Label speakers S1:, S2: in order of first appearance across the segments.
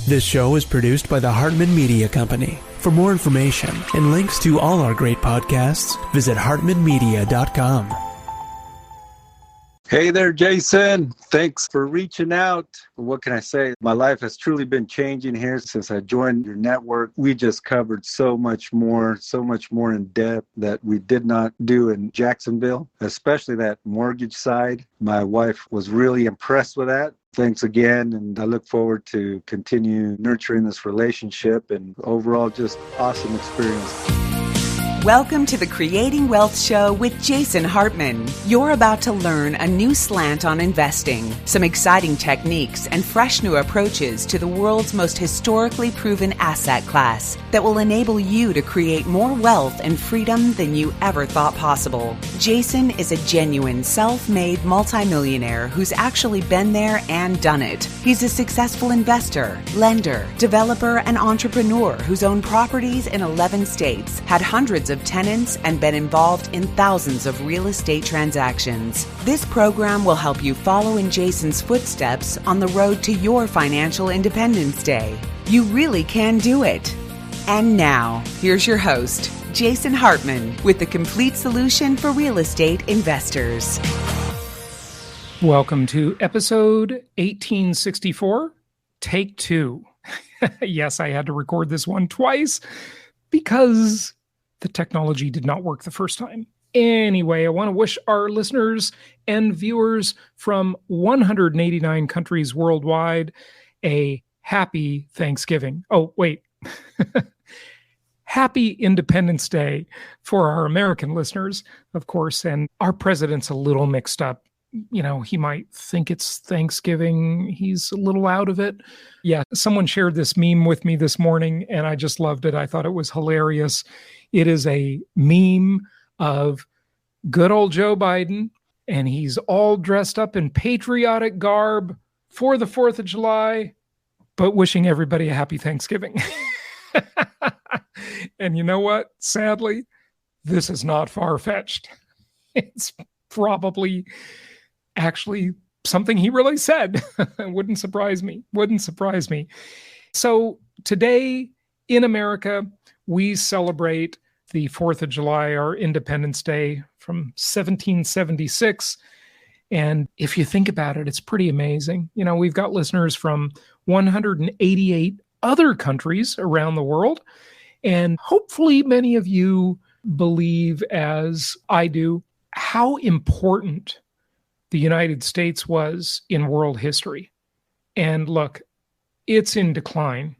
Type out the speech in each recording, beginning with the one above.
S1: This show is produced by the Hartman Media Company. For more information and links to all our great podcasts, visit hartmanmedia.com.
S2: Hey there, Jason. Thanks for reaching out. What can I say? My life has truly been changing here since I joined your network. We just covered so much more in depth that we did not do in Jacksonville, especially that mortgage side. My wife was really impressed with that. Thanks again, and I look forward to continue nurturing this relationship and overall just awesome experience.
S3: Welcome to the Creating Wealth Show with Jason Hartman. You're about to learn a new slant on investing, some exciting techniques, and fresh new approaches to the world's most historically proven asset class that will enable you to create more wealth and freedom than you ever thought possible. Jason is a genuine self-made multimillionaire who's actually been there and done it. He's a successful investor, lender, developer, and entrepreneur who's owned properties in 11 states, had hundreds of tenants, and been involved in thousands of real estate transactions. This program will help you follow in Jason's footsteps on the road to your financial independence day. You really can do it. And now, here's your host, Jason Hartman, with the complete solution for real estate investors.
S4: Welcome to episode 1864, take two. Yes, I had to record this one twice because the technology did not work the first time. Anyway, I want to wish our listeners and viewers from 189 countries worldwide a happy Thanksgiving. Oh, wait. Happy Independence Day for our American listeners, of course. And our president's a little mixed up. You know, he might think it's Thanksgiving. He's a little out of it. Yeah, someone shared this meme with me this morning, and I just loved it. I thought it was hilarious. It is a meme of good old Joe Biden, and he's all dressed up in patriotic garb for the 4th of July, but wishing everybody a happy Thanksgiving. And you know what? Sadly, this is not far-fetched. It's probably actually something he really said. Wouldn't surprise me. So today in America, we celebrate the 4th of July, our Independence Day from 1776. And if you think about it, it's pretty amazing. You know, we've got listeners from 188 other countries around the world. And hopefully many of you believe, as I do, how important the United States was in world history. And look, it's in decline,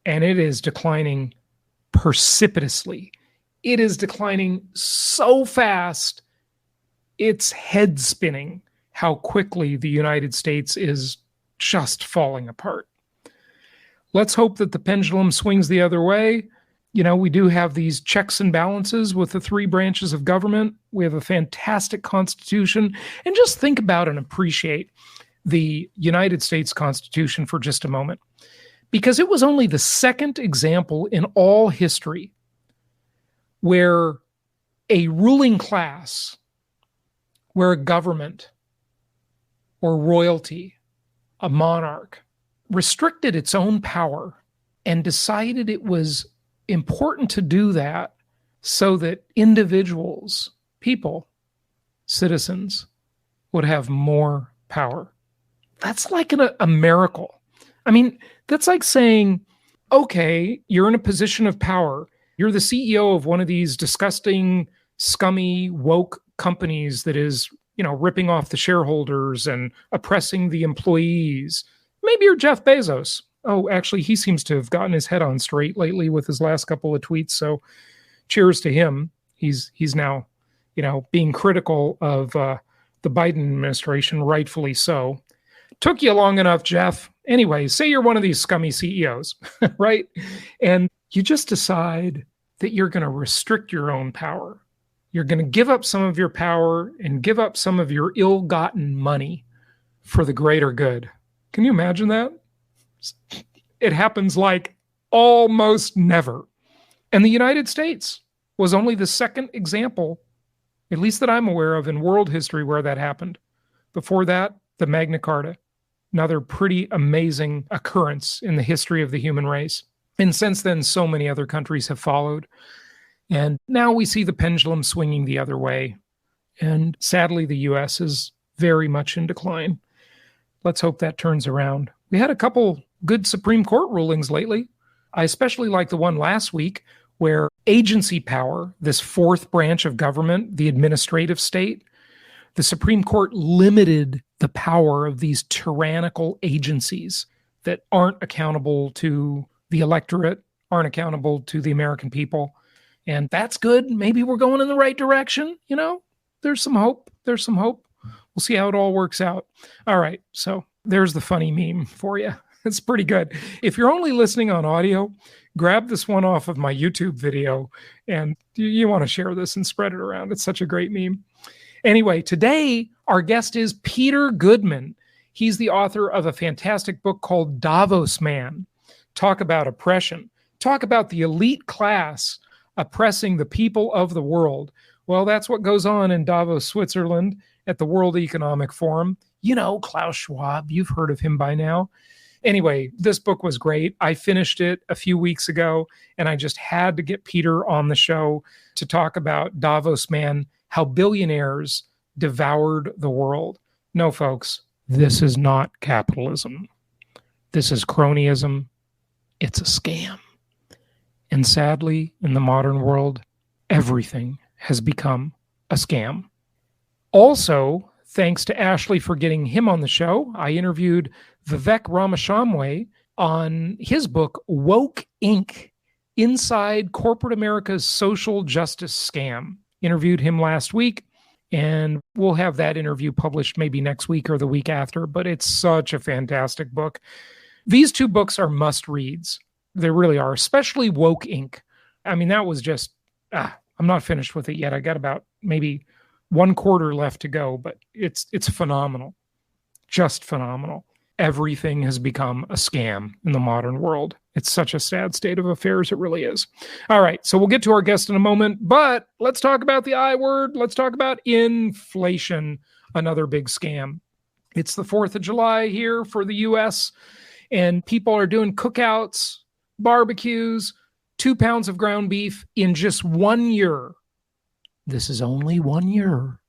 S4: and it is declining precipitously. It is declining so fast, it's head spinning how quickly the United States is just falling apart. Let's hope that the pendulum swings the other way. You know, we do have these checks and balances with the three branches of government. We have a fantastic Constitution. And just think about and appreciate the United States Constitution for just a moment, because it was only the second example in all history where a ruling class, where a government or royalty, a monarch, restricted its own power and decided it was important to do that so that individuals, people, citizens would have more power. That's like a miracle. I mean, that's like saying, okay, you're in a position of power. You're the CEO of one of these disgusting, scummy, woke companies that is, you know, ripping off the shareholders and oppressing the employees. Maybe you're Jeff Bezos. Oh, actually, he seems to have gotten his head on straight lately with his last couple of tweets. So cheers to him. He's now, you know, being critical of the Biden administration, rightfully so. Took you long enough, Jeff. Anyway, say you're one of these scummy CEOs, right? And you just decide that you're going to restrict your own power. You're going to give up some of your power and give up some of your ill-gotten money for the greater good. Can you imagine that? It happens like almost never. And the United States was only the second example, at least that I'm aware of, in world history where that happened. Before that, the Magna Carta. Another pretty amazing occurrence in the history of the human race. And since then, so many other countries have followed. And now we see the pendulum swinging the other way. And sadly, the U.S. is very much in decline. Let's hope that turns around. We had a couple good Supreme Court rulings lately. I especially like the one last week where agency power, this fourth branch of government, the administrative state, the Supreme Court limited the power of these tyrannical agencies that aren't accountable to the electorate, aren't accountable to the American people. And that's good. Maybe we're going in the right direction. You know, there's some hope. There's some hope. We'll see how it all works out. All right. So there's the funny meme for you. It's pretty good. If you're only listening on audio, grab this one off of my YouTube video and you want to share this and spread it around. It's such a great meme. Anyway, today our guest is Peter Goodman. He's the author of a fantastic book called Davos Man. Talk about oppression. Talk about the elite class oppressing the people of the world. Well, that's what goes on in Davos, Switzerland at the World Economic Forum. You know, Klaus Schwab, you've heard of him by now. Anyway, this book was great. I finished it a few weeks ago, and I just had to get Peter on the show to talk about Davos Man, how billionaires devoured the world. No, folks, this is not capitalism. This is cronyism. It's a scam. And sadly, in the modern world, everything has become a scam. Also, thanks to Ashley for getting him on the show, I interviewed Vivek Ramaswamy on his book, Woke Inc., Inside Corporate America's Social Justice Scam. Interviewed him last week, and we'll have that interview published maybe next week or the week after, but it's such a fantastic book. These two books are must-reads. They really are, especially Woke Inc. I mean, that was just, I'm not finished with it yet. I got about maybe 1/4 left to go, but it's phenomenal. Just phenomenal. Everything has become a scam in the modern world. It's such a sad state of affairs. It really is. All right. So we'll get to our guest in a moment, but let's talk about the I word. Let's talk about inflation, another big scam. It's the 4th of July here for the U.S., and people are doing cookouts, barbecues, 2 pounds of ground beef in just 1 year. This is only 1 year.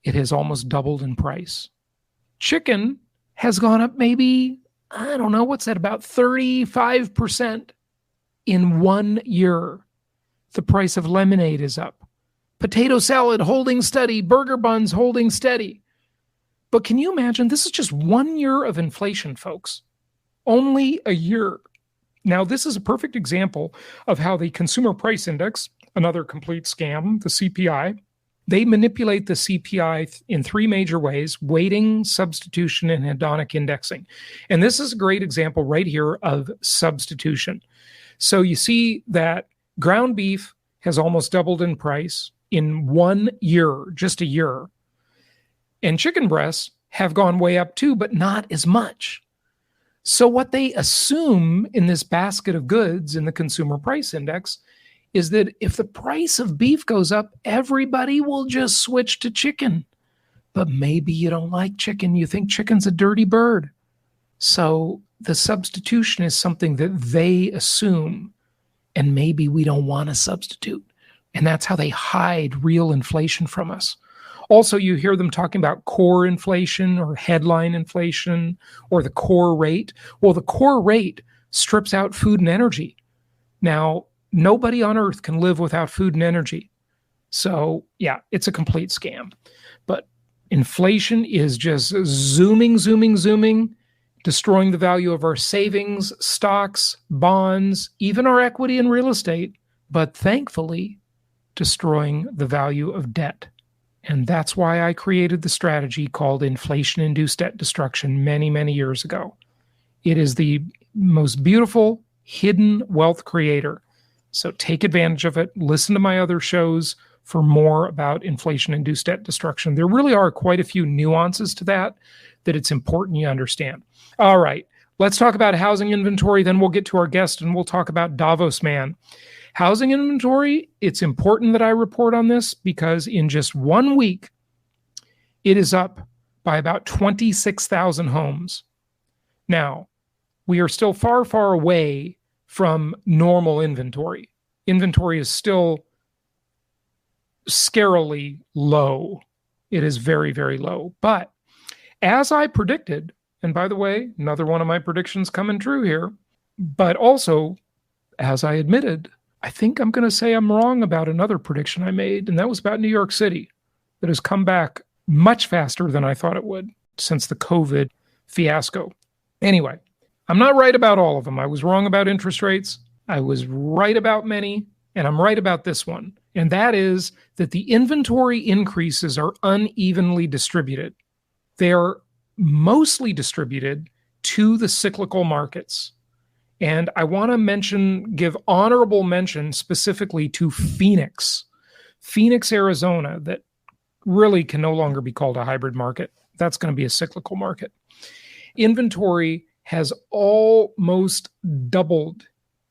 S4: It has almost doubled in price. Chicken has gone up maybe, I don't know, what's that, about 35% in 1 year. The price of lemonade is up. Potato salad holding steady, burger buns holding steady. But can you imagine, this is just 1 year of inflation, folks. Only a year. Now, this is a perfect example of how the Consumer Price Index, another complete scam, the CPI, they manipulate the CPI in 3 major ways: weighting, substitution, and hedonic indexing. And this is a great example right here of substitution. So you see that ground beef has almost doubled in price in 1 year, just a year. And chicken breasts have gone way up too, but not as much. So what they assume in this basket of goods in the Consumer Price Index is that if the price of beef goes up, everybody will just switch to chicken. But maybe you don't like chicken. You think chicken's a dirty bird. So the substitution is something that they assume, and maybe we don't want to substitute. And that's how they hide real inflation from us. Also, you hear them talking about core inflation or headline inflation or the core rate. Well, the core rate strips out food and energy. Now, nobody on earth can live without food and energy. So, yeah, it's a complete scam. But inflation is just zooming, destroying the value of our savings, stocks, bonds, even our equity in real estate, but thankfully destroying the value of debt. And that's why I created the strategy called inflation-induced debt destruction many, many years ago. It is the most beautiful hidden wealth creator. So take advantage of it. Listen to my other shows for more about inflation-induced debt destruction. There really are quite a few nuances to that it's important you understand. All right, let's talk about housing inventory. Then we'll get to our guest and we'll talk about Davos Man. Housing inventory, it's important that I report on this because in just 1 week, it is up by about 26,000 homes. Now, we are still far, far away from normal inventory. Inventory is still scarily low. It is very, very low. But as I predicted, and by the way, another one of my predictions coming true here, but also, as I admitted, I think I'm going to say I'm wrong about another prediction I made, and that was about New York City, that has come back much faster than I thought it would since the COVID fiasco. Anyway, I'm not right about all of them. I was wrong about interest rates. I was right about many, and I'm right about this one. And that is that the inventory increases are unevenly distributed. They are mostly distributed to the cyclical markets. And I want to give honorable mention specifically to Phoenix, Arizona, that really can no longer be called a hybrid market. That's going to be a cyclical market. Inventory has almost doubled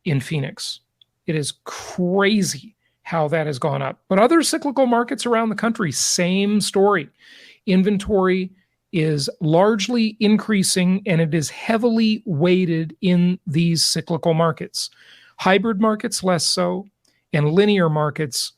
S4: in Phoenix. It is crazy how that has gone up. But other cyclical markets around the country, same story. Inventory is largely increasing, and it is heavily weighted in these cyclical markets. Hybrid markets, less so, and linear markets,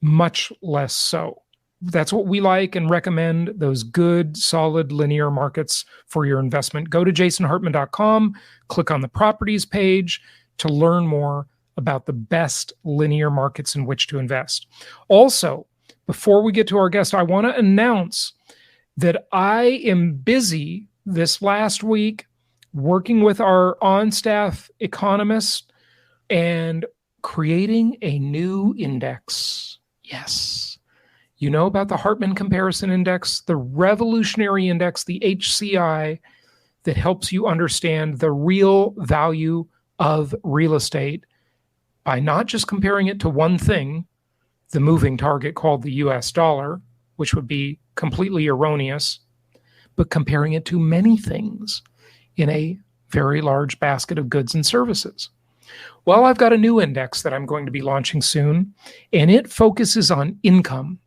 S4: much less so. That's what we like and recommend, those good, solid linear markets for your investment. Go to jasonhartman.com, click on the properties page to learn more about the best linear markets in which to invest. Also, before we get to our guest, I want to announce that I am busy this last week working with our on-staff economist and creating a new index. Yes. You know about the Hartman Comparison Index, the revolutionary index, the HCI, that helps you understand the real value of real estate by not just comparing it to one thing, the moving target called the US dollar, which would be completely erroneous, but comparing it to many things in a very large basket of goods and services. Well, I've got a new index that I'm going to be launching soon, and it focuses on income.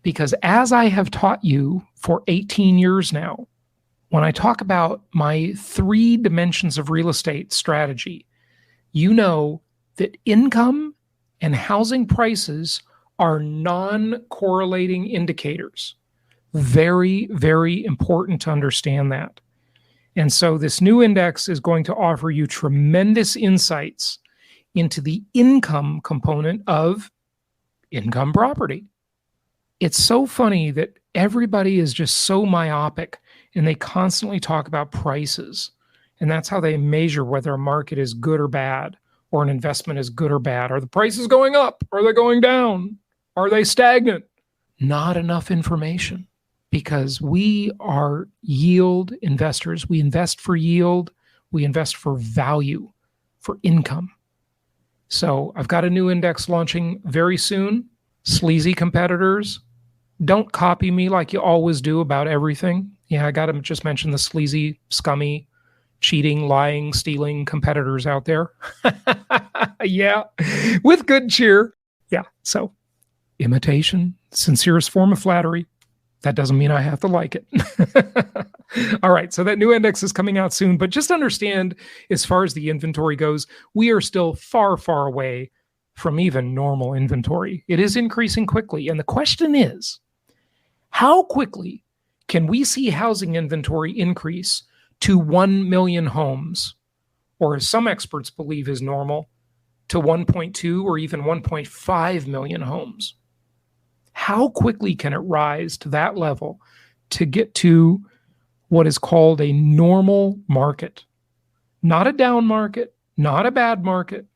S4: Because as I have taught you for 18 years now, when I talk about my 3 dimensions of real estate strategy, you know that income and housing prices are non-correlating indicators. Very, very important to understand that. And so this new index is going to offer you tremendous insights into the income component of income property. It's so funny that everybody is just so myopic and they constantly talk about prices. And that's how they measure whether a market is good or bad, or an investment is good or bad. Are the prices going up? Are they going down? Are they stagnant? Not enough information, because we are yield investors. We invest for yield. We invest for value, for income. So I've got a new index launching very soon. Sleazy competitors, don't copy me like you always do about everything. Yeah, I got to just mention the sleazy, scummy, cheating, lying, stealing competitors out there. Yeah, with good cheer. Yeah, so imitation, sincerest form of flattery. That doesn't mean I have to like it. All right, so that new index is coming out soon, but just understand, as far as the inventory goes, we are still far, far away from even normal inventory. It is increasing quickly, and the question is, how quickly can we see housing inventory increase to 1 million homes, or as some experts believe is normal, to 1.2 or even 1.5 million homes? How quickly can it rise to that level to get to what is called a normal market? Not a down market, not a bad market,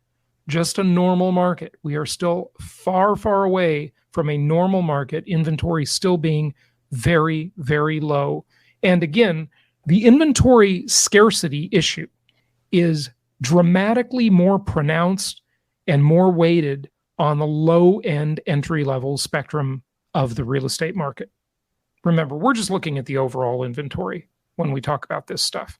S4: just a normal market. We are still far, far away from a normal market, inventory still being very, very low. And again, the inventory scarcity issue is dramatically more pronounced and more weighted on the low-end entry-level spectrum of the real estate market. Remember, we're just looking at the overall inventory when we talk about this stuff.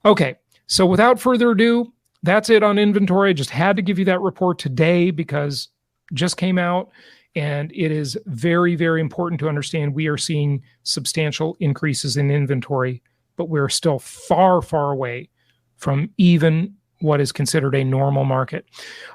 S4: Okay, so without further ado, that's it on inventory. I just had to give you that report today because it just came out, and it is very, very important to understand we are seeing substantial increases in inventory but we're still far, far away from even what is considered a normal market.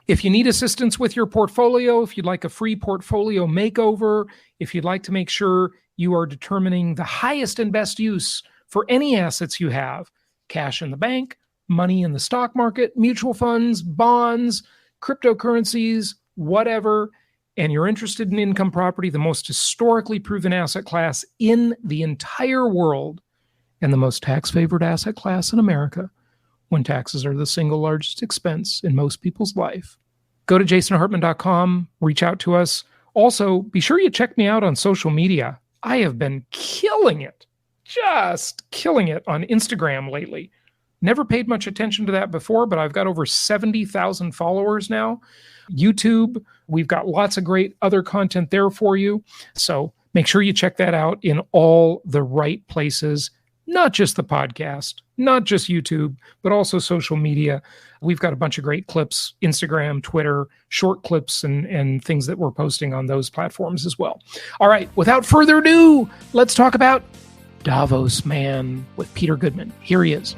S4: If you need assistance with your portfolio, if you'd like a free portfolio makeover, if you'd like to make sure you are determining the highest and best use for any assets you have, cash in the bank, money in the stock market, mutual funds, bonds, cryptocurrencies, whatever, and you're interested in income property, the most historically proven asset class in the entire world and the most tax-favored asset class in America, when taxes are the single largest expense in most people's life. Go to jasonhartman.com, reach out to us. Also, be sure you check me out on social media. I have been killing it, just killing it on Instagram lately. Never paid much attention to that before, but I've got over 70,000 followers now. YouTube, we've got lots of great other content there for you. So make sure you check that out in all the right places. Not just the podcast, not just YouTube, but also social media. We've got a bunch of great clips, Instagram, Twitter, short clips, and things that we're posting on those platforms as well. All right, without further ado, let's talk about Davos Man with Peter Goodman. Here he is.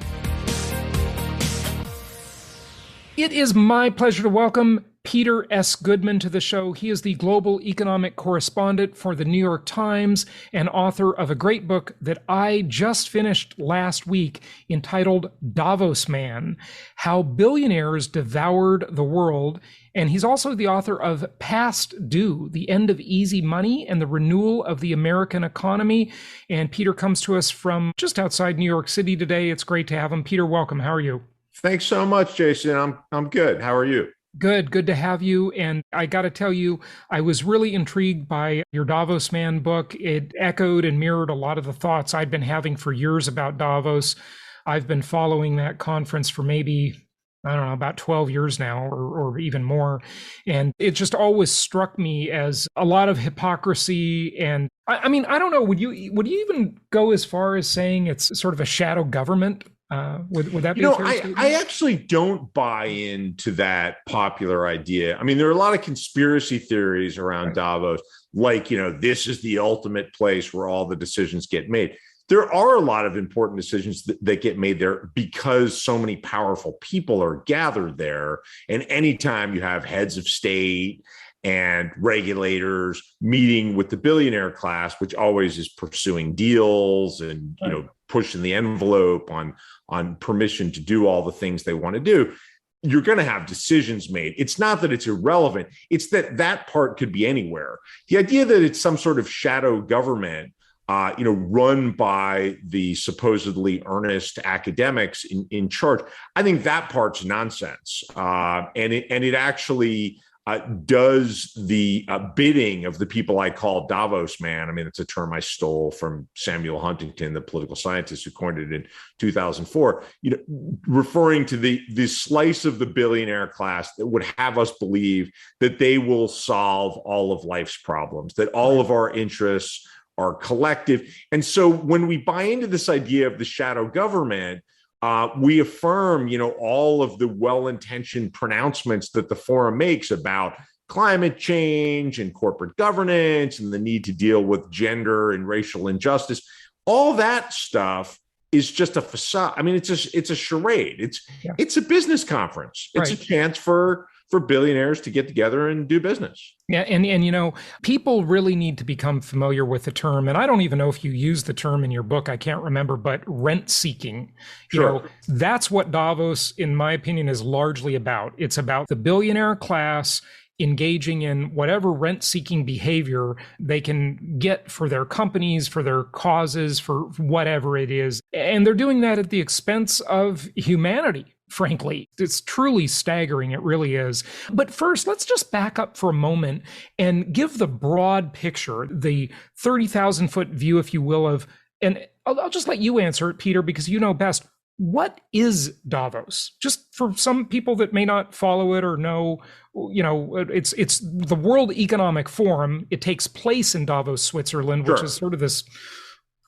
S4: It is my pleasure to welcome Peter S. Goodman to the show. He is the global economic correspondent for the New York Times and author of a great book that I just finished last week entitled Davos Man, How Billionaires Devoured the World. And he's also the author of Past Due, The End of Easy Money and the Renewal of the American Economy. And Peter comes to us from just outside New York City today. It's great to have him. Peter, welcome. How are you?
S5: Thanks so much, Jason. I'm good. How are you?
S4: Good to have you. And I got to tell you, I was really intrigued by your Davos Man book. It echoed and mirrored a lot of the thoughts I'd been having for years about Davos. I've been following that conference for maybe, I don't know, about 12 years now or even more. And it just always struck me as a lot of hypocrisy. And I mean, I don't know, would you even go as far as saying it's sort of a shadow government? Would that be a fair statement?
S5: I actually don't buy into that popular idea. I mean, there are a lot of conspiracy theories around Davos, like, this is the ultimate place where all the decisions get made. There are a lot of important decisions that get made there because so many powerful people are gathered there. And anytime you have heads of state and regulators meeting with the billionaire class, which always is pursuing deals and, pushing the envelope on permission to do all the things they want to do, you're going to have decisions made. It's not that it's irrelevant. It's that part could be anywhere. The idea that it's some sort of shadow government, run by the supposedly earnest academics in charge, I think that part's nonsense. And it actually does the bidding of the people I call Davos Man. I mean, it's a term I stole from Samuel Huntington, the political scientist who coined it in 2004, referring to the slice of the billionaire class that would have us believe that they will solve all of life's problems, that all of our interests are collective. And so when we buy into this idea of the shadow government, we affirm, all of the well-intentioned pronouncements that the forum makes about climate change and corporate governance and the need to deal with gender and racial injustice. All that stuff is just a facade. I mean, it's a charade. It's a business conference. It's a chance for billionaires to get together and do business.
S4: Yeah. And people really need to become familiar with the term. And I don't even know if you use the term in your book. I can't remember, but rent seeking.
S5: Sure.
S4: That's what Davos, in my opinion, is largely about. It's about the billionaire class engaging in whatever rent-seeking behavior they can get for their companies, for their causes, for whatever it is. And they're doing that at the expense of humanity. Frankly, it's truly staggering. It really is. But first, let's just back up for a moment and give the broad picture, the 30,000-foot view, if you will, and I'll just let you answer it, Peter, because you know best. What is Davos? Just for some people that may not follow it or know, it's the World Economic Forum. It takes place in Davos, Switzerland, which is sort of this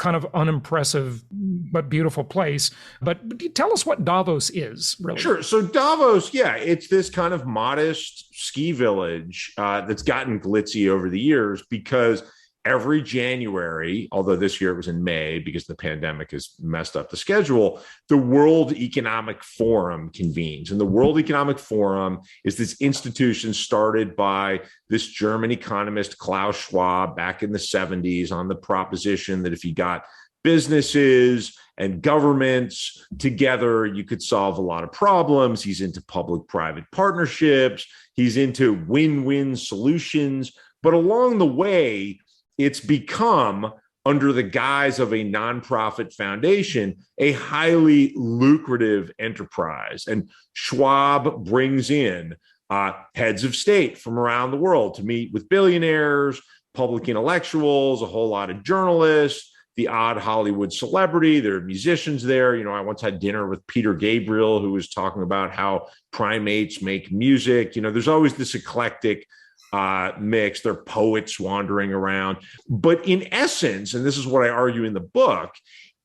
S4: kind of unimpressive but beautiful place. But tell us what Davos is, really.
S5: Sure. So Davos, it's this kind of modest ski village that's gotten glitzy over the years because every January, although this year it was in May because the pandemic has messed up the schedule, the World Economic Forum convenes. And the World Economic Forum is this institution started by this German economist, Klaus Schwab, back in the 70s on the proposition that if you got businesses and governments together, you could solve a lot of problems. He's into public-private partnerships. He's into win-win solutions. But along the way, it's become, under the guise of a nonprofit foundation, a highly lucrative enterprise. And Schwab brings in heads of state from around the world to meet with billionaires, public intellectuals, a whole lot of journalists, the odd Hollywood celebrity. There are musicians there. I once had dinner with Peter Gabriel, who was talking about how primates make music. There's always this eclectic mix. There are poets wandering around. But in essence, and this is what I argue in the book,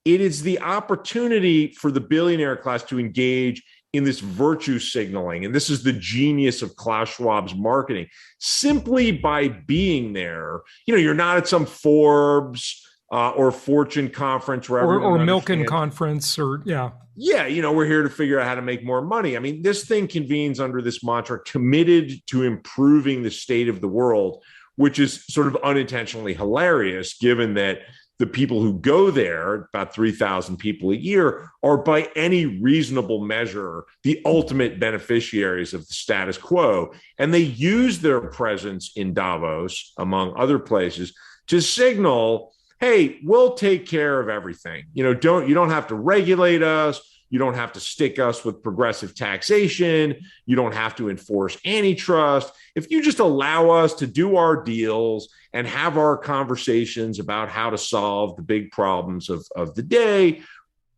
S5: it is the opportunity for the billionaire class to engage in this virtue signaling. And this is the genius of Klaus Schwab's marketing. Simply by being there, you're not at some Forbes or Fortune conference where
S4: or Milken conference
S5: we're here to figure out how to make more money. I mean, this thing convenes under this mantra, committed to improving the state of the world, which is sort of unintentionally hilarious, given that the people who go there, about 3,000 people a year, are by any reasonable measure the ultimate beneficiaries of the status quo. And they use their presence in Davos, among other places, to signal, hey, we'll take care of everything. You don't have to regulate us. You don't have to stick us with progressive taxation. You don't have to enforce antitrust. If you just allow us to do our deals and have our conversations about how to solve the big problems of the day,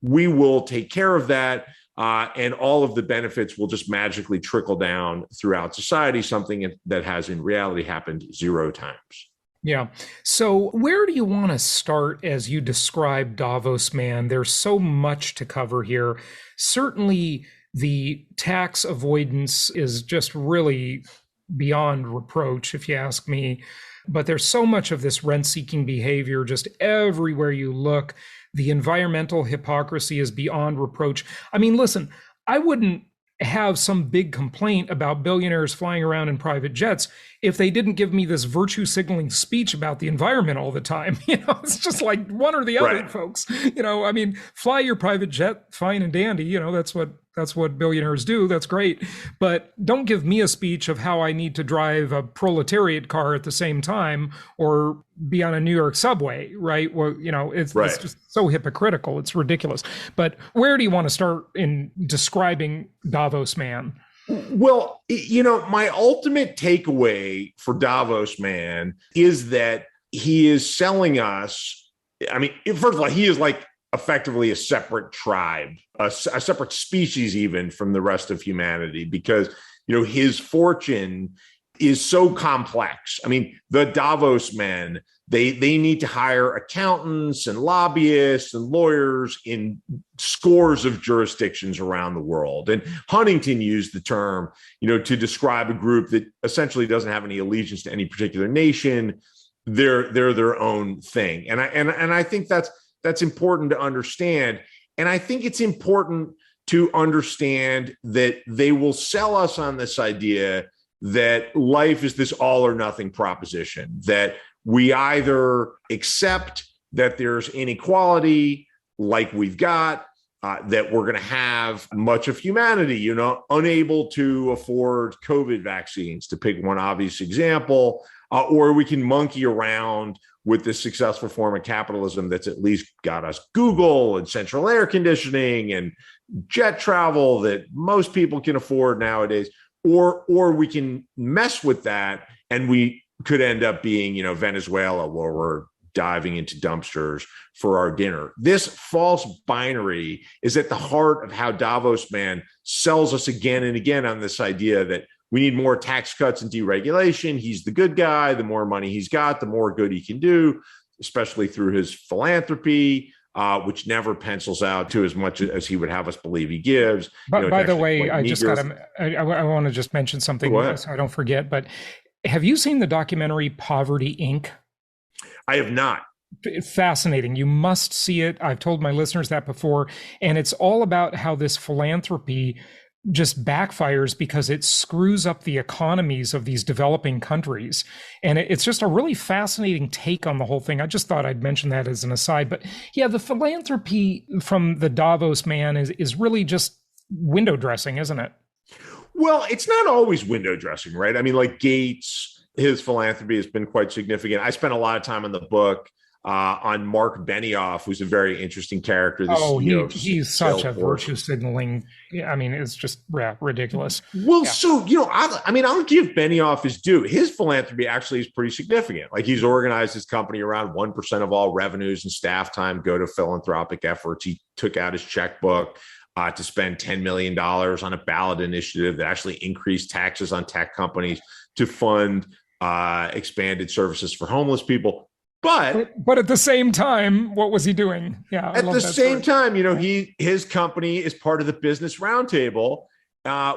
S5: we will take care of that. And all of the benefits will just magically trickle down throughout society, something that has in reality happened 0 times.
S4: Yeah. So where do you want to start as you describe Davos Man? There's so much to cover here. Certainly, the tax avoidance is just really beyond reproach, if you ask me. But there's so much of this rent-seeking behavior just everywhere you look. The environmental hypocrisy is beyond reproach. I mean, listen, I wouldn't have some big complaint about billionaires flying around in private jets if they didn't give me this virtue signaling speech about the environment all the time. It's just like one or the other, right, folks. I mean, fly your private jet, fine and dandy. That's what billionaires do. That's great. But don't give me a speech of how I need to drive a proletariat car at the same time or be on a New York subway, right? Well, it's just so hypocritical. It's ridiculous. But where do you want to start in describing Davos Man?
S5: Well, my ultimate takeaway for Davos Man is that he is selling us. I mean, first of all, he is like effectively a separate tribe, a separate species even from the rest of humanity, because, his fortune is so complex. I mean, the Davos men, they need to hire accountants and lobbyists and lawyers in scores of jurisdictions around the world. And Huntington used the term, to describe a group that essentially doesn't have any allegiance to any particular nation. They're their own thing. And I think that's important to understand. And I think it's important to understand that they will sell us on this idea that life is this all or nothing proposition, that we either accept that there's inequality like we've got, that we're going to have much of humanity, unable to afford COVID vaccines, to pick one obvious example, or we can monkey around with this successful form of capitalism that's at least got us Google and central air conditioning and jet travel that most people can afford nowadays, or we can mess with that and we could end up being, Venezuela, where we're diving into dumpsters for our dinner. This false binary is at the heart of how Davos Man sells us again and again on this idea that we need more tax cuts and deregulation. He's the good guy. The more money he's got, the more good he can do, especially through his philanthropy, which never pencils out to as much as he would have us believe he gives.
S4: But by the way, I just got to, I want to just mention something so I don't forget, but have you seen the documentary Poverty Inc.?
S5: I have not.
S4: Fascinating. You must see it. I've told my listeners that before. And it's all about how this philanthropy just backfires because it screws up the economies of these developing countries. And it's just a really fascinating take on the whole thing. I just thought I'd mention that as an aside. But yeah, the philanthropy from the Davos Man is really just window dressing, isn't it?
S5: Well, it's not always window dressing, right? I mean, like Gates, his philanthropy has been quite significant. I spent a lot of time in the book on Marc Benioff, who's a very interesting character.
S4: He's such a virtue signaling. I mean, it's just ridiculous.
S5: Well, so, I'll give Benioff his due. His philanthropy actually is pretty significant. Like, he's organized his company around 1% of all revenues and staff time go to philanthropic efforts. He took out his checkbook to spend $10 million on a ballot initiative that actually increased taxes on tech companies to fund expanded services for homeless people. But
S4: at the same time, what was he doing? Yeah.
S5: At the same time, his company is part of the Business Roundtable,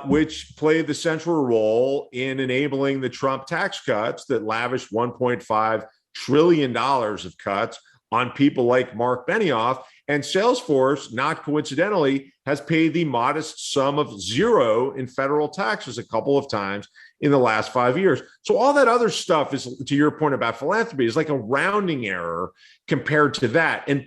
S5: which played the central role in enabling the Trump tax cuts that lavished $1.5 trillion of cuts on people like Marc Benioff. And Salesforce, not coincidentally, has paid the modest sum of $0 in federal taxes a couple of times in the last 5 years. So all that other stuff is, to your point about philanthropy, is like a rounding error compared to that. And,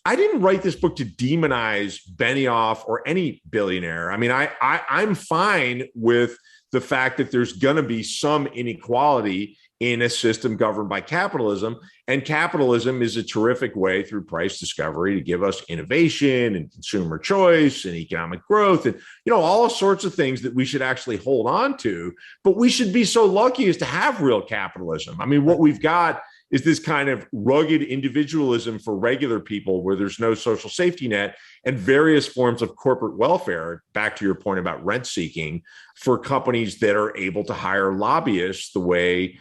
S5: I didn't write this book to demonize Benioff or any billionaire. I mean, I'm fine with the fact that there's going to be some inequality in a system governed by capitalism. And capitalism is a terrific way through price discovery to give us innovation and consumer choice and economic growth and, all sorts of things that we should actually hold on to. But we should be so lucky as to have real capitalism. I mean, what we've got is this kind of rugged individualism for regular people where there's no social safety net and various forms of corporate welfare, back to your point about rent seeking, for companies that are able to hire lobbyists the way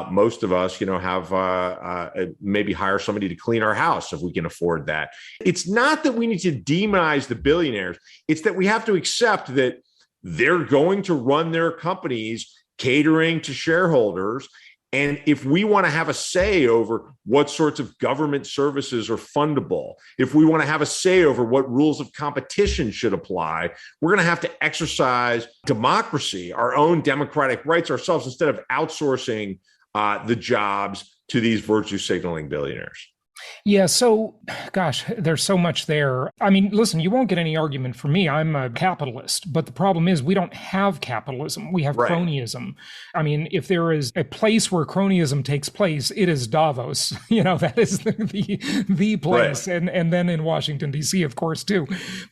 S5: most of us, have maybe hire somebody to clean our house if we can afford that. It's not that we need to demonize the billionaires. It's that we have to accept that they're going to run their companies catering to shareholders. And if we want to have a say over what sorts of government services are fundable, if we want to have a say over what rules of competition should apply, we're going to have to exercise democracy, our own democratic rights ourselves, instead of outsourcing the jobs to these virtue signaling billionaires.
S4: Yeah. So, gosh, there's so much there. I mean, listen, you won't get any argument from me. I'm a capitalist, but the problem is we don't have capitalism. We have cronyism. I mean, if there is a place where cronyism takes place, it is Davos. That is the place. Right. And then in Washington, D.C., of course, too.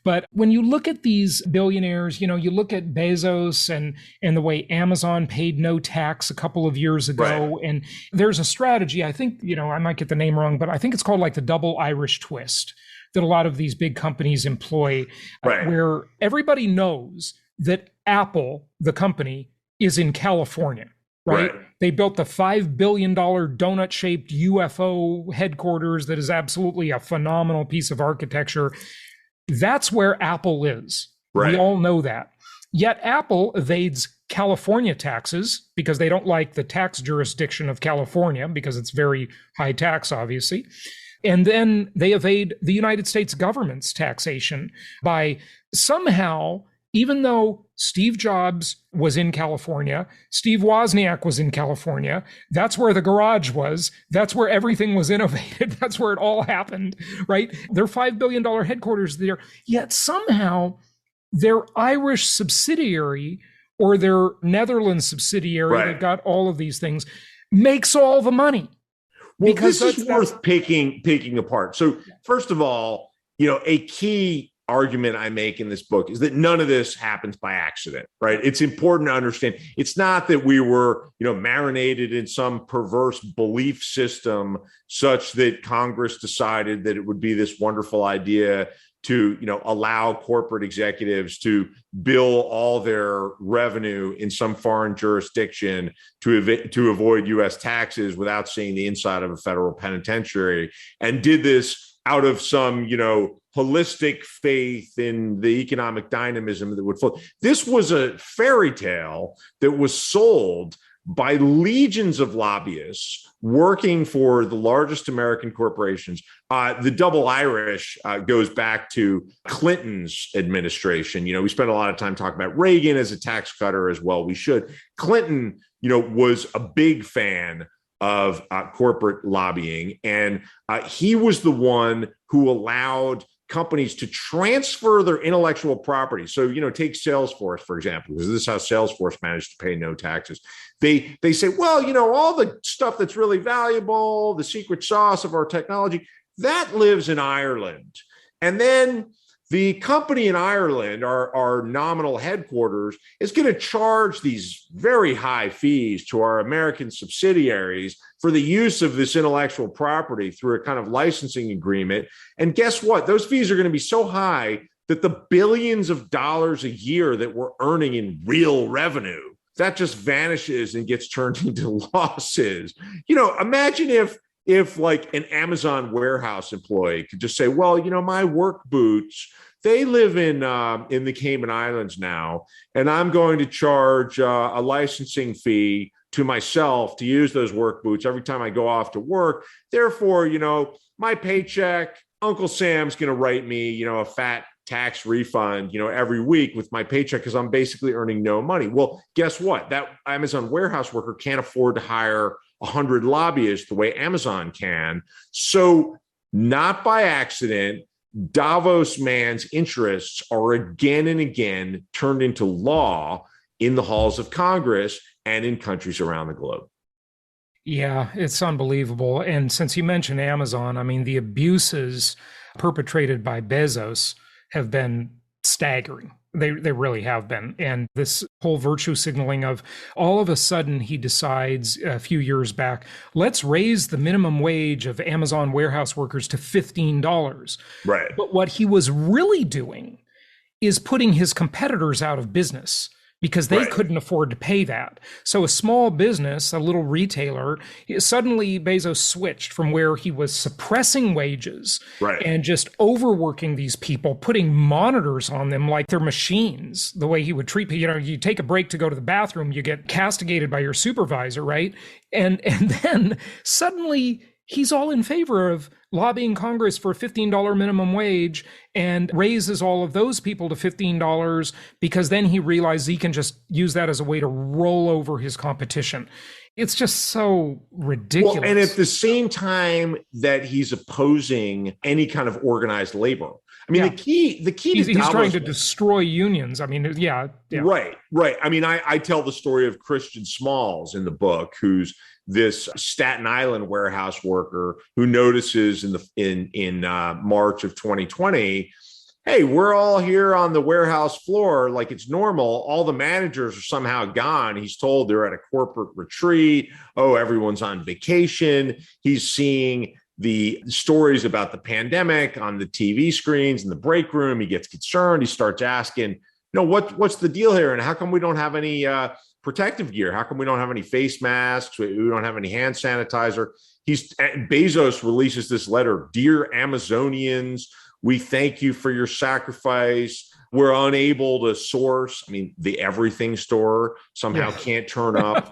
S4: But when you look at these billionaires, you look at Bezos and the way Amazon paid no tax a couple of years ago. Right. And there's a strategy, I think, I might get the name wrong, but I think it's called like the double Irish twist that a lot of these big companies employ, where everybody knows that Apple, the company, is in California, right? They built the $5 billion donut-shaped UFO headquarters that is absolutely a phenomenal piece of architecture. That's where Apple is. Right. We all know that. Yet Apple evades California taxes because they don't like the tax jurisdiction of California because it's very high tax, obviously. And then they evade the United States government's taxation by somehow, even though Steve Jobs was in California, Steve Wozniak was in California, that's where the garage was, that's where everything was innovated, that's where it all happened, right? Their $5 billion headquarters there, yet somehow their Irish subsidiary or their Netherlands subsidiary, they've got all of these things, makes all the money.
S5: Well, because this is worth picking apart. So first of all, a key argument I make in this book is that none of this happens by accident, right? It's important to understand. It's not that we were, marinated in some perverse belief system such that Congress decided that it would be this wonderful idea to, allow corporate executives to bill all their revenue in some foreign jurisdiction to avoid U.S. taxes without seeing the inside of a federal penitentiary, and did this out of some, holistic faith in the economic dynamism that would flow. This was a fairy tale that was sold by legions of lobbyists working for the largest American corporations. The double Irish goes back to Clinton's administration. We spent a lot of time talking about Reagan as a tax cutter as well. We should. Clinton, was a big fan of corporate lobbying, and he was the one who allowed companies to transfer their intellectual property. So, take Salesforce, for example, because this is how Salesforce managed to pay no taxes. They say, well, all the stuff that's really valuable, the secret sauce of our technology, that lives in Ireland. And then the company in Ireland, our nominal headquarters, is going to charge these very high fees to our American subsidiaries for the use of this intellectual property through a kind of licensing agreement. And guess what? Those fees are going to be so high that the billions of dollars a year that we're earning in real revenue, that just vanishes and gets turned into losses. Imagine if like an Amazon warehouse employee could just say, well, my work boots, they live in the Cayman Islands now, and I'm going to charge a licensing fee to myself to use those work boots every time I go off to work. Therefore, my paycheck, Uncle Sam's going to write me, a fat tax refund, every week with my paycheck because I'm basically earning no money. Well, guess what? That Amazon warehouse worker can't afford to hire 100 lobbyists the way Amazon can. So not by accident, Davos Man's interests are again and again turned into law in the halls of Congress and in countries around the globe.
S4: Yeah, it's unbelievable. And since you mentioned Amazon, the abuses perpetrated by Bezos have been staggering. They really have been. And this whole virtue signaling of all of a sudden he decides a few years back, let's raise the minimum wage of Amazon warehouse workers to $15.
S5: Right.
S4: But what he was really doing is putting his competitors out of business because they couldn't afford to pay that. So a small business, a little retailer, suddenly Bezos switched from where he was suppressing wages and just overworking these people, putting monitors on them like they're machines, the way he would treat people. You take a break to go to the bathroom, you get castigated by your supervisor, right? And then suddenly he's all in favor of lobbying Congress for a $15 minimum wage and raises all of those people to $15 because then he realizes he can just use that as a way to roll over his competition. It's just so ridiculous.
S5: Well, and at the same time that he's opposing any kind of organized labor. The key
S4: he's trying to destroy unions.
S5: Right. I tell the story of Christian Smalls in the book, who's this Staten Island warehouse worker who notices in March of 2020, hey, we're all here on the warehouse floor like it's normal. All the managers are somehow gone. He's told they're at a corporate retreat. Oh, everyone's on vacation. He's seeing the stories about the pandemic on the TV screens in the break room. He gets concerned. He starts asking, what's the deal here? And how come we don't have any protective gear? How come we don't have any face masks? We don't have any hand sanitizer? Bezos releases this letter. Dear Amazonians, we thank you for your sacrifice. We're unable to source. The everything store somehow can't turn up.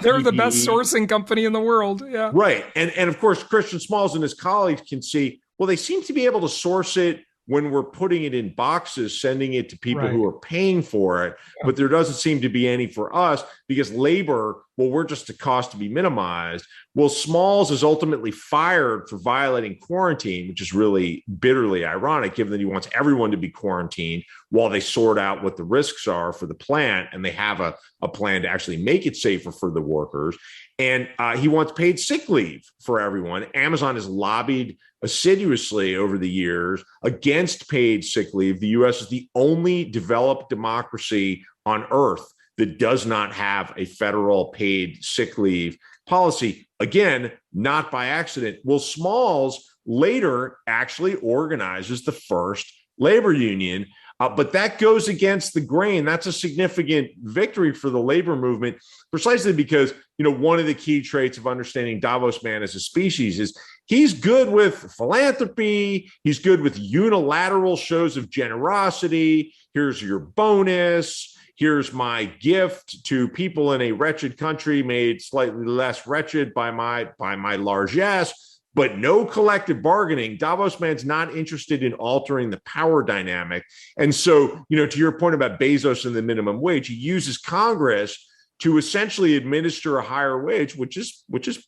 S4: They're the best sourcing company in the world. Yeah.
S5: Right. And of course, Christian Smalls and his colleagues can see, well, they seem to be able to source it when we're putting it in boxes, sending it to people who are paying for it. But there doesn't seem to be any for us because labor, we're just a cost to be minimized. Well, Smalls is ultimately fired for violating quarantine, which is really bitterly ironic, given that he wants everyone to be quarantined while they sort out what the risks are for the plant. And they have a plan to actually make it safer for the workers. And he wants paid sick leave for everyone. Amazon has lobbied assiduously over the years against paid sick leave. The U.S. is the only developed democracy on earth that does not have a federal paid sick leave policy. Again, not by accident. Well, Smalls later actually organizes the first labor union, but that goes against the grain. That's a significant victory for the labor movement, precisely because, one of the key traits of understanding Davos Man as a species is he's good with philanthropy. He's good with unilateral shows of generosity. Here's your bonus. here's my gift to people in a wretched country made slightly less wretched by my largesse, but no collective bargaining. Davos Man's not interested in altering the power dynamic. And so, to your point about Bezos and the minimum wage, he uses Congress to essentially administer a higher wage, which is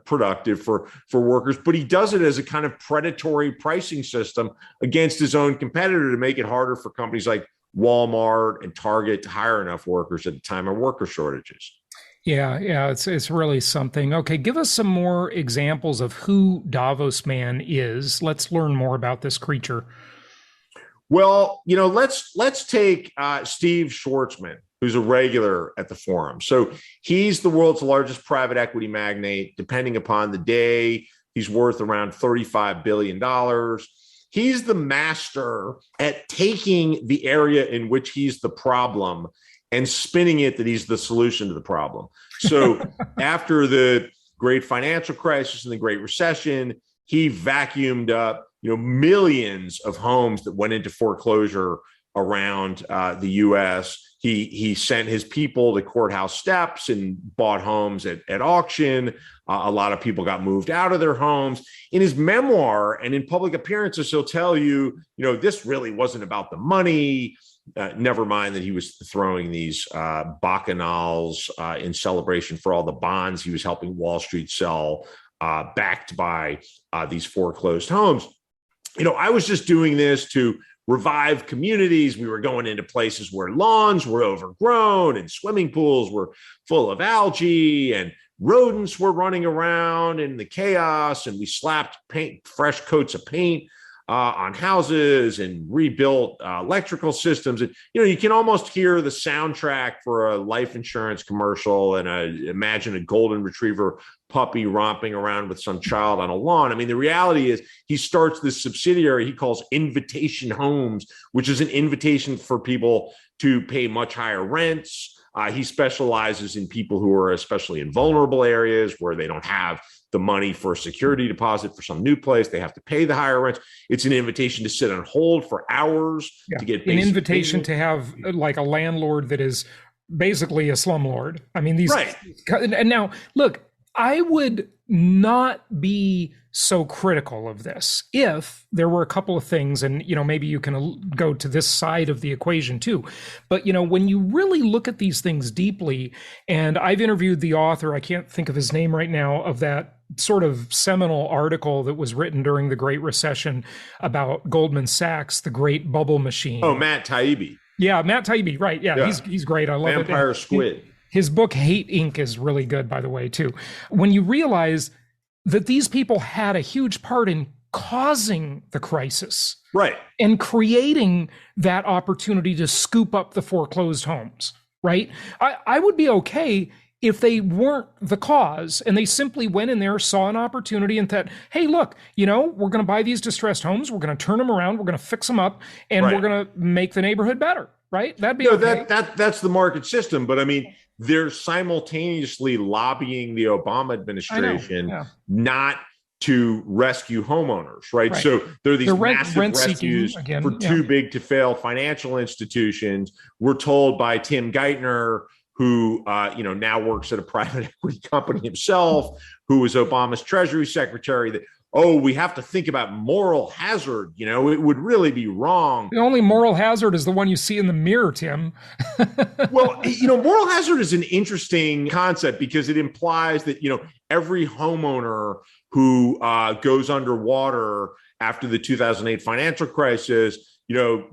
S5: productive for workers, but he does it as a kind of predatory pricing system against his own competitor to make it harder for companies like Walmart and Target to hire enough workers at a time of worker shortages.
S4: Yeah, it's really something. Okay, give us some more examples of who Davos Man is. Let's learn more about this creature.
S5: Well, let's take Steve Schwarzman, who's a regular at the forum. So he's the world's largest private equity magnate. Depending upon the day, he's worth around $35 billion. He's the master at taking the area in which he's the problem and spinning it that he's the solution to the problem. So after the great financial crisis and the Great Recession, he vacuumed up, millions of homes that went into foreclosure around the U.S. He sent his people to courthouse steps and bought homes at auction. A lot of people got moved out of their homes. In his memoir and in public appearances, he'll tell you, this really wasn't about the money. Never mind that he was throwing these bacchanals in celebration for all the bonds he was helping Wall Street sell, backed by these foreclosed homes. I was just doing this to revive communities. We were going into places where lawns were overgrown and swimming pools were full of algae and rodents were running around in the chaos. And we slapped fresh coats of paint on houses and rebuilt electrical systems. And, you can almost hear the soundtrack for a life insurance commercial and imagine a golden retriever puppy romping around with some child on a lawn. I mean, the reality is he starts this subsidiary he calls Invitation Homes, which is an invitation for people to pay much higher rents. He specializes in people who are especially in vulnerable areas where they don't have the money for a security deposit for some new place. They have to pay the higher rents. It's an invitation to sit on hold for hours to get
S4: an invitation to have like a landlord that is basically a slumlord. I mean, these
S5: right.
S4: And now look, I would not be so critical of this if there were a couple of things, and maybe you can go to this side of the equation too. But when you really look at these things deeply, and I've interviewed the author, I can't think of his name right now, of that sort of seminal article that was written during the Great Recession about Goldman Sachs, the Great Bubble Machine.
S5: Oh, Matt Taibbi.
S4: Yeah, Matt Taibbi, right? Yeah. He's great. I love it.
S5: Vampire Squid.
S4: His book, Hate Inc. is really good, by the way, too. When you realize that these people had a huge part in causing the crisis.
S5: Right.
S4: And creating that opportunity to scoop up the foreclosed homes, right? I would be okay if they weren't the cause and they simply went in there, saw an opportunity and thought, hey, look, we're going to buy these distressed homes. We're going to turn them around. We're going to fix them up and we're going to make the neighborhood better, right? That'd be okay.
S5: That's the market system. But I mean, they're simultaneously lobbying the Obama administration not to rescue homeowners, right? So there are these massive rescues for too big to fail financial institutions. We're told by Tim Geithner, who now works at a private equity company himself, who was Obama's Treasury Secretary, that we have to think about moral hazard. It would really be wrong.
S4: The only moral hazard is the one you see in the mirror, Tim.
S5: Well, moral hazard is an interesting concept because it implies that, every homeowner who goes underwater after the 2008 financial crisis,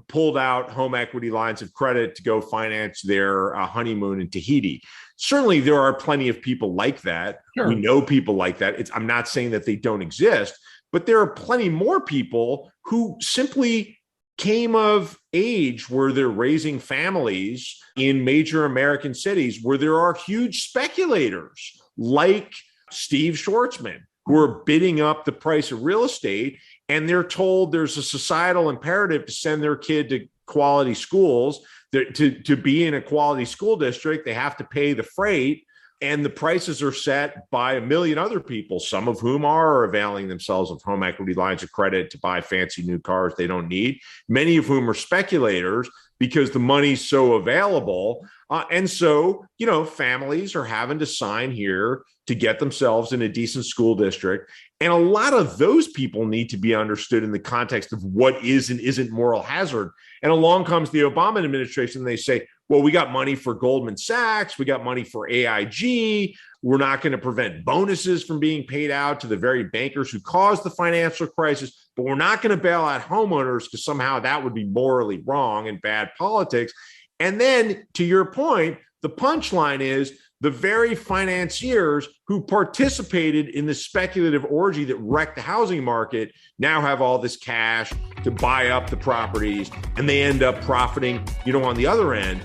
S5: pulled out home equity lines of credit to go finance their honeymoon in Tahiti. Certainly, there are plenty of people like that. Sure. We know people like that. I'm not saying that they don't exist, but there are plenty more people who simply came of age where they're raising families in major American cities where there are huge speculators like Steve Schwarzman who are bidding up the price of real estate. And they're told there's a societal imperative to send their kid to quality schools. To be in a quality school district, they have to pay the freight, and the prices are set by a million other people, some of whom are availing themselves of home equity lines of credit to buy fancy new cars they don't need, many of whom are speculators. because the money's so available. And so, families are having to sign here to get themselves in a decent school district. And a lot of those people need to be understood in the context of what is and isn't moral hazard. And along comes the Obama administration, and they say, well, we got money for Goldman Sachs, we got money for AIG, we're not going to prevent bonuses from being paid out to the very bankers who caused the financial crisis, but we're not going to bail out homeowners because somehow that would be morally wrong and bad politics. And then, to your point, the punchline is the very financiers who participated in the speculative orgy that wrecked the housing market now have all this cash to buy up the properties, and they end up profiting, on the other end.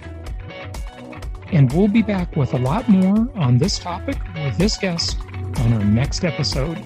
S4: And we'll be back with a lot more on this topic with this guest on our next episode.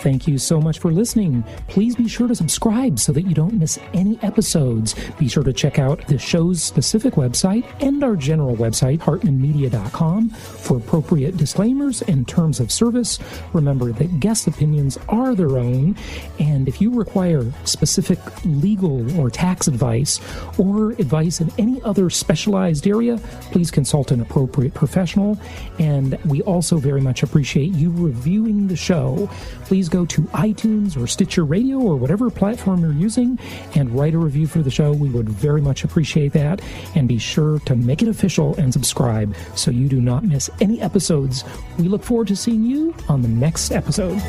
S4: Thank you so much for listening. Please be sure to subscribe so that you don't miss any episodes. Be sure to check out the show's specific website and our general website, hartmanmedia.com, for appropriate disclaimers and terms of service. Remember that guest opinions are their own, and if you require specific legal or tax advice or advice in any other specialized area, please consult an appropriate professional. And we also very much appreciate you reviewing the show. Please go to iTunes or Stitcher Radio or whatever platform you're using and write a review for the show. We would very much appreciate that. And be sure to make it official and subscribe so you do not miss any episodes. We look forward to seeing you on the next episode.